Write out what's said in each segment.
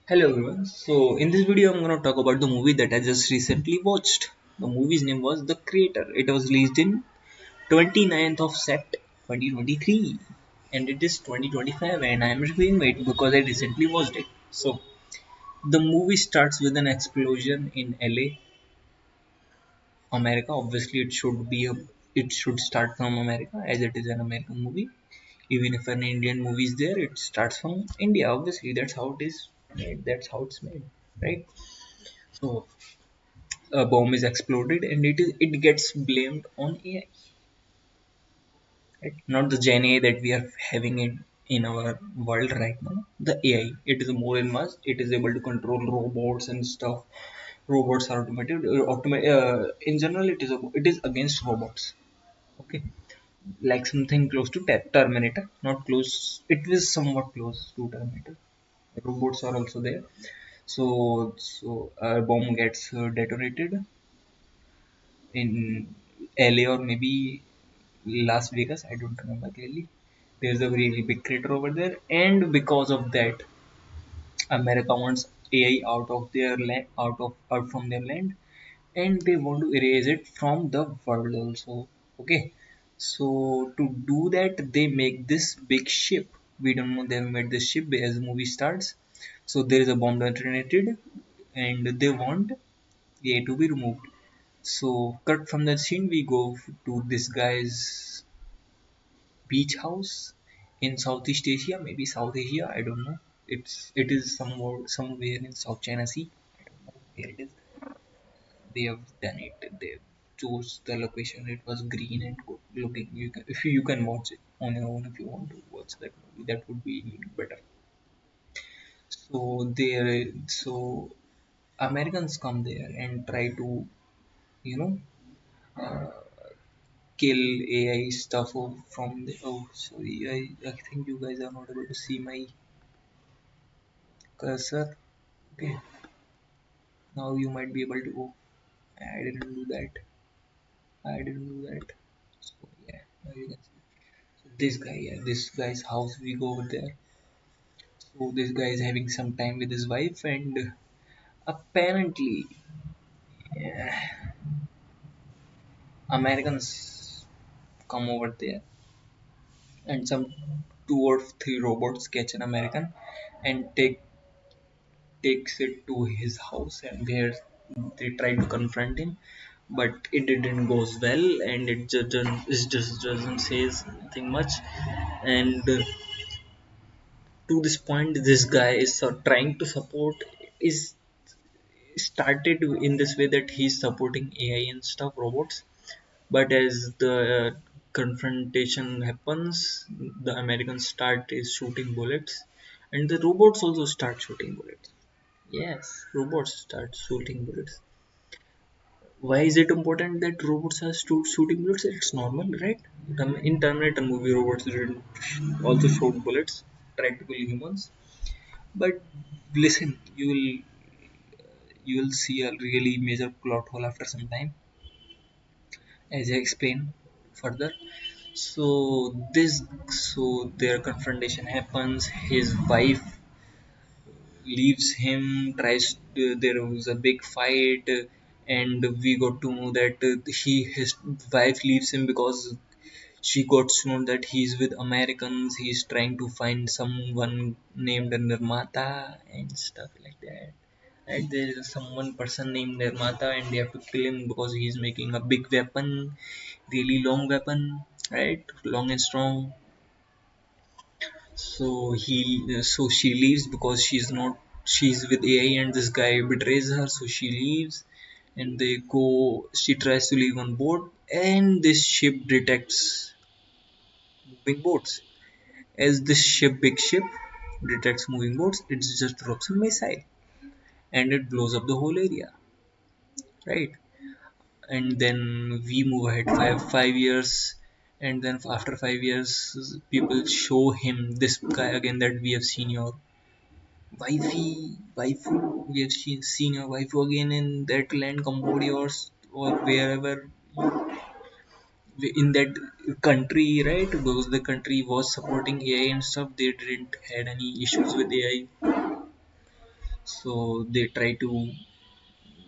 Hello everyone. So in this video I'm going to talk about the movie that I just recently watched. The movie's name was The Creator. It was released in 29th of Sept 2023 and it is 2025 and I am reviewing it because I recently watched it. So the movie starts with an explosion in LA, America. Obviously it should start from America as it is an American movie. Even if an Indian movie is there, it starts from India. Obviously that's how it is made. That's how it's made, right? So a bomb is exploded and it gets blamed on AI, right? Not the Gen AI that we are having in our world right now. The AI, it is more in mass. It is able to control robots and stuff. Robots are automated. In general, it is against robots. Okay, like something close to Terminator. Not close. It was somewhat close to Terminator. Robots are also there. So a bomb gets detonated in LA or maybe Las Vegas. I don't remember clearly. There's a really big crater over there, and because of that, America wants AI out of their land, out from their land, and they want to erase it from the world also. Okay, so to do that, they make this big ship. We don't know they have made this ship as the movie starts. So there is a bomb detonated, and they want AI to be removed. So, cut from that scene, we go to this guy's beach house in Southeast Asia, maybe South Asia. I don't know. It is somewhere in South China Sea. I don't know where it is. They have done it. They chose the location. It was green and good looking. If you can watch it on your own if you want to watch that movie, that would be better. So Americans come there and try to you know uh, kill AI stuff from the. Oh, sorry. I think you guys are not able to see my cursor. Okay, now you might be able to. Oh, I didn't do that. I didn't do that. So yeah, now you can see. So this guy, yeah, this guy's house. We go over there. So this guy is having some time with his wife, and apparently, yeah, Americans come over there, and some two or three robots catch an American and takes it to his house and where they try to confront him, but it didn't goes well and it just doesn't say nothing much. And to this point this guy is trying to support is started in this way that he's supporting AI and stuff, robots. But as the confrontation happens, the Americans start is shooting bullets and the robots also start shooting bullets. Yes, robots start shooting bullets. Why is it important that robots are shooting bullets? It's normal, right? In Terminator movie, robots didn't also shoot bullets, try to kill humans. But listen, you will see a really major plot hole after some time, as I explain further. So so their confrontation happens. His wife leaves him, there was a big fight, and we got to know that his wife leaves him because she got to know that he's with Americans. He's trying to find someone named Nirmata and stuff like that. Right, there is someone person named Nirmata and they have to kill him because he's making a big weapon, really long weapon, right, long and strong. So she leaves because she's with AI and this guy betrays her, so she leaves and they go. She tries to leave on board and this ship detects moving boats. As this big ship detects moving boats, it just drops a missile and it blows up the whole area, right? And then we move ahead five years, and then after 5 years people show him this guy again that we have seen your waifu. We have seen your waifu again in that land, Cambodia or wherever in that country, right? Because the country was supporting AI and stuff, they didn't had any issues with AI. So they try to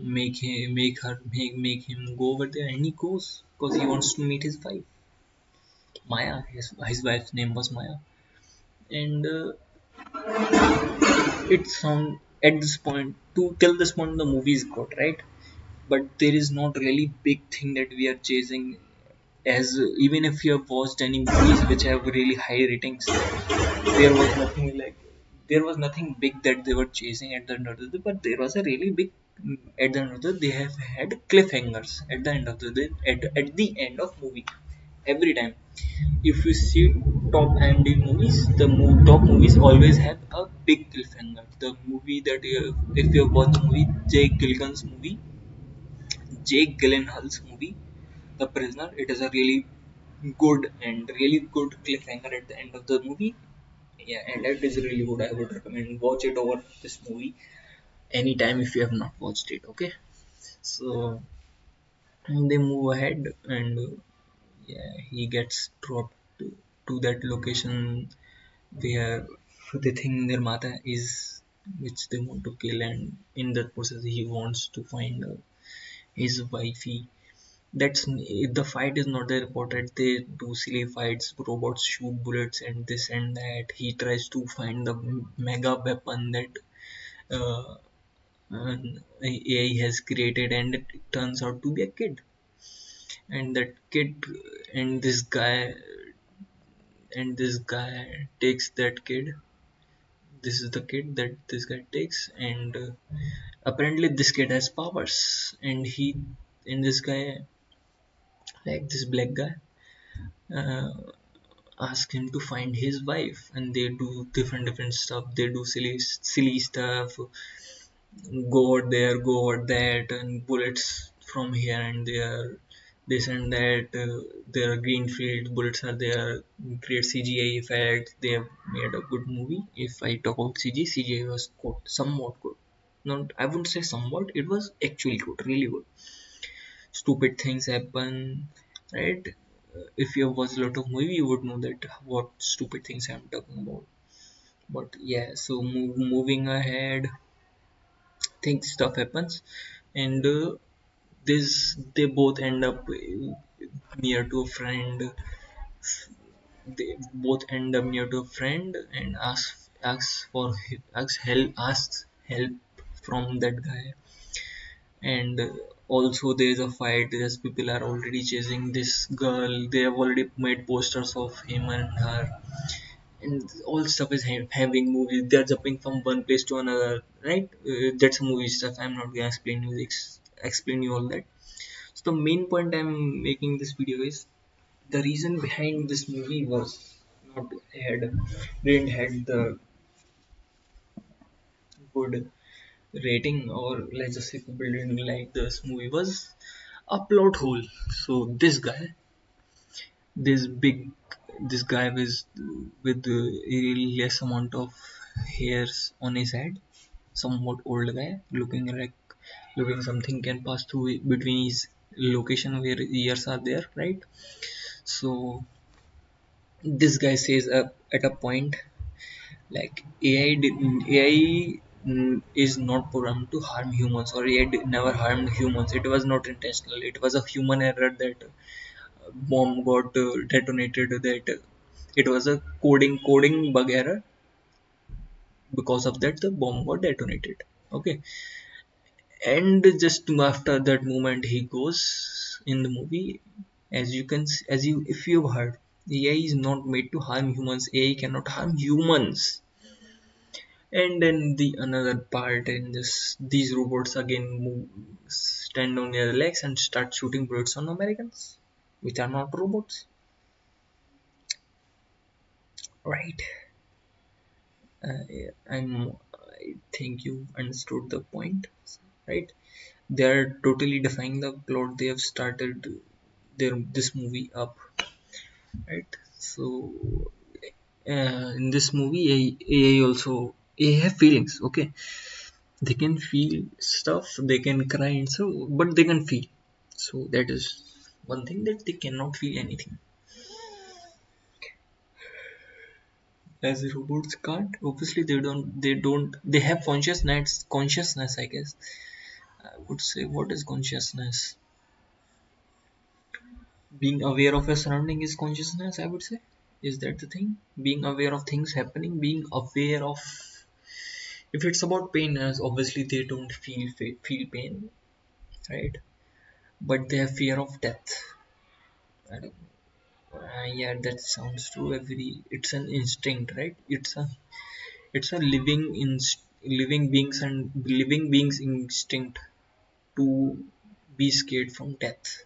make him go over there, and he goes because he wants to meet his wife Maya. His wife's name was Maya, and it's on at this point to till this point the movie is good, right? But there is not really big thing that we are chasing. As even if you have watched any movies which have really high ratings, there was nothing like there was nothing big that they were chasing at the end of the day. But there was a really big at the end of the day, they have had cliffhangers at the end of the day, at the end of movie every time. If you see top IMDb movies, the top movies always have a big cliffhanger. The movie that if you watch the movie Jake Gyllenhaal's movie, The Prisoner, it is a really good and really good cliffhanger at the end of the movie. Yeah, and that is really good. I would recommend watch it over this movie anytime if you have not watched it. Okay, so they move ahead, and yeah, he gets dropped to that location where they think Nirmata is, which they want to kill, and in that process he wants to find his wifey. That's the fight is not that important. They do silly fights, robots shoot bullets and this and that. He tries to find the mega weapon that uh, AI has created, and it turns out to be a kid. And that kid and this guy takes that kid. This is the kid that this guy takes, and apparently this kid has powers, and this guy, like this black guy, uh, ask him to find his wife, and they do different stuff. They do silly stuff, go out there, go out that, and bullets from here and there, this and that. There are green field bullets are there, great CGI effects. They have made a good movie. If I talk about CGI was good, somewhat good. Not, I wouldn't say somewhat, it was actually good, really good. Stupid things happen, right? If you have watched a lot of movie, you would know that what stupid things I'm talking about. But yeah, so moving ahead, things stuff happens, and this they both end up near to a friend. They both end up near to a friend and asks help from that guy. And also there is a fight. There's people are already chasing this girl. They have already made posters of him and her, and all stuff is having movies. They're jumping from one place to another, right? That's movie stuff. I'm not gonna explain you all that. So the main point I'm making this video is the reason behind this movie was not had didn't had the good rating, or let's just say people didn't like this movie, was a plot hole. So this big this guy with a less amount of hairs on his head, somewhat old guy, looking something can pass through between his location where ears are there, right? So this guy says at a point, like AI is not programmed to harm humans, or AI never harmed humans. It was not intentional. It was a human error that bomb got detonated. That it was a coding bug error. Because of that, the bomb got detonated. Okay, and just after that moment, he goes in the movie. As you can, as you if you've heard, AI is not made to harm humans. AI cannot harm humans. And then the another part in this, these robots again stand on their legs and start shooting bullets on Americans, which are not robots, right? I think you understood the point, right? They are totally defying the plot they have started this movie up, right? So in this movie, AI also AI have feelings, okay? They can feel stuff, they can cry and so, but they can feel. So that is one thing, that they cannot feel anything. as robots can't. Obviously, they have consciousness, I guess. I would say, what is consciousness? Being aware of your surrounding is consciousness, I would say. Is that the thing? Being aware of things happening, being aware of, if it's about pain, as obviously they don't feel pain, right? But they have fear of death. I don't, yeah, that sounds true. It's an instinct, right? It's a living beings and living beings instinct to be scared from death.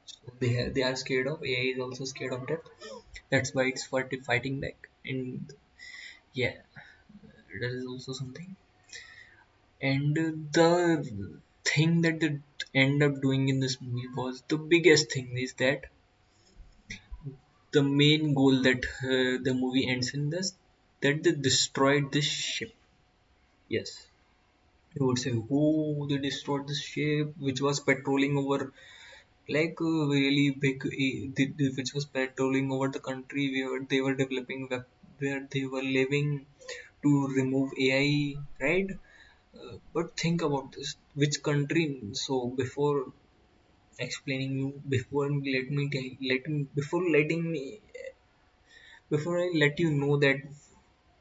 So they are scared of. AI is also scared of death. That's why it's fighting back. And yeah, that is also something. And the thing that they end up doing in this movie was the biggest thing is that the main goal that the movie ends in this, that they destroyed this ship. Yes, you would say, oh, they destroyed the ship which was patrolling over, like really big, which was patrolling over the country where they were developing where they were living to remove AI, right? But think about this, which country? So before explaining you, before letting me, before I let you know that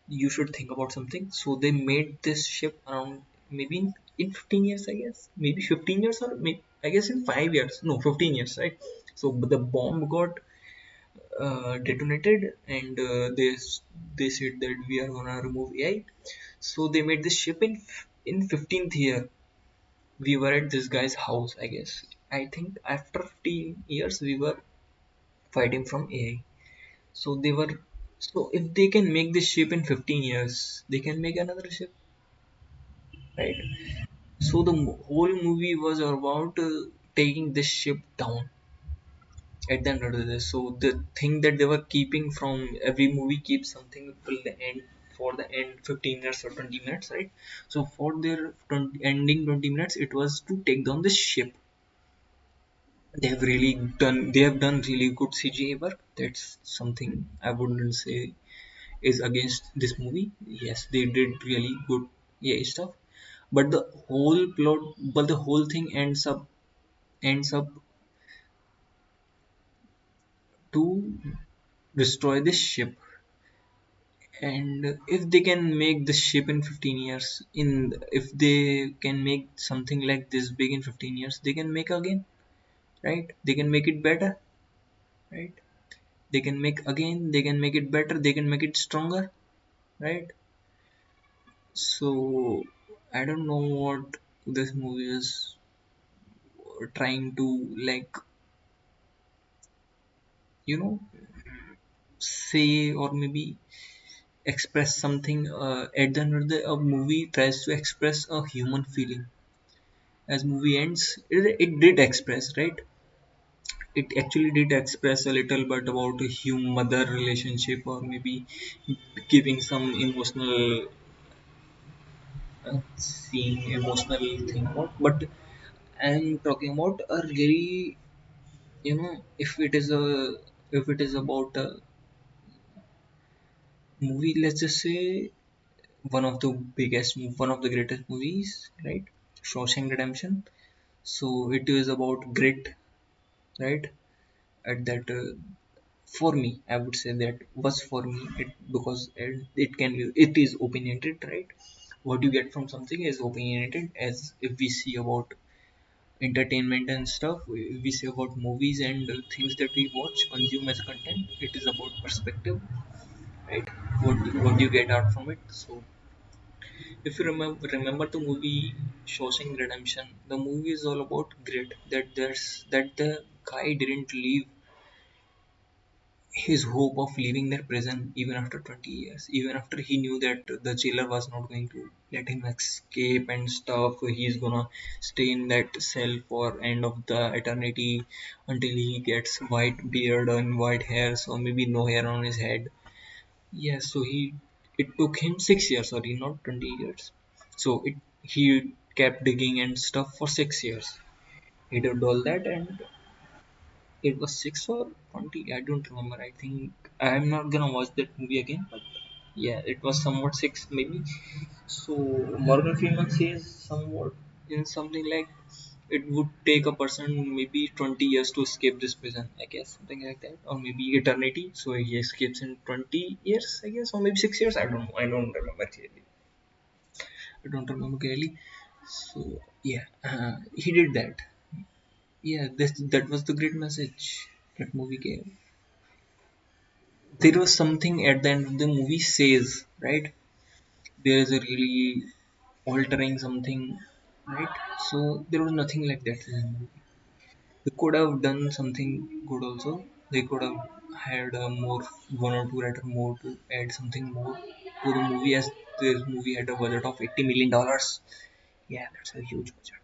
you should think about something. So they made this ship around maybe in 15 years, I guess, maybe 15 years, or maybe, I guess in 5 years, no, 15 years, right? So the bomb got detonated, and they said that we are gonna remove AI. So they made this ship in 15th year. We were at this guy's house, I guess. I think after 15 years we were fighting from AI. So they were, so if they can make this ship in 15 years, they can make another ship, right? So the whole movie was about taking this ship down at the end of the day. So the thing that they were keeping from every movie keeps something till the end, for the end 15 minutes or 20 minutes, right? So for their ending 20 minutes, it was to take down the ship. They have done really good CGI work. That's something I wouldn't say is against this movie. Yes, they did really good AI stuff. But the whole plot, but the whole thing ends up to destroy this ship. And if they can make the ship in 15 years, in if they can make something like this big in 15 years, they can make again, right? They can make it better, right? They can make again, they can make it better, they can make it stronger, right? So I don't know what this movie is trying to, like, you know say, or maybe express something. At the end of the movie tries to express a human feeling. As movie ends, it did express, right? It actually did express a little bit about a human mother relationship, or maybe giving some emotional scene, emotional thing about. But I'm talking about a really, if it is about a movie, let's just say one of the greatest movies, right? Shawshank Redemption. So it is about grit, right? At that, for me, I would say that was for me, because it is opinionated, right? What you get from something is opinionated. As if we see about entertainment and stuff, we say about movies and things that we watch, consume as content, it is about perspective, right? What you get out from it. So if you remember the movie Shawshank Redemption, the movie is all about grit. That the guy didn't leave his hope of leaving that prison even after 20 years, even after he knew that the jailer was not going to let him escape and stuff. He's gonna stay in that cell for end of the eternity until he gets white beard and white hairs, or maybe no hair on his head. Yes, so it took him 6 years, sorry, not 20 years. So he kept digging and stuff for 6 years. He did all that, and It was 6 or 20. I don't remember. I think I'm not gonna watch that movie again. But yeah, it was somewhat 6 maybe. So Morgan Freeman says somewhat in something like it would take a person maybe 20 years to escape this prison, I guess, something like that, or maybe eternity. So he escapes in 20 years, I guess, or maybe 6 years. I don't know. I don't remember clearly. I don't remember clearly. So yeah, he did that. Yeah, that was the great message that movie gave. There was something at the end of the movie says, right? There is a really altering something, right? So there was nothing like that in the movie. They could have done something good also. They could have had a more one or two writer more to add something more to the movie, as this movie had a budget of $80 million. Yeah, that's a huge budget.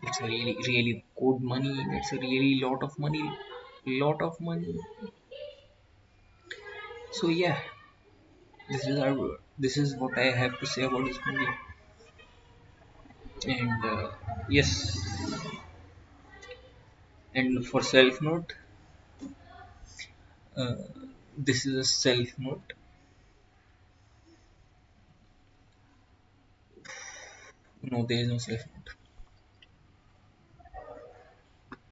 It's a really really good money. That's a really lot of money. Lot of money. So yeah, this is what I have to say about this movie. And yes, and for self note, uh, this is a self note. No, there is no self note.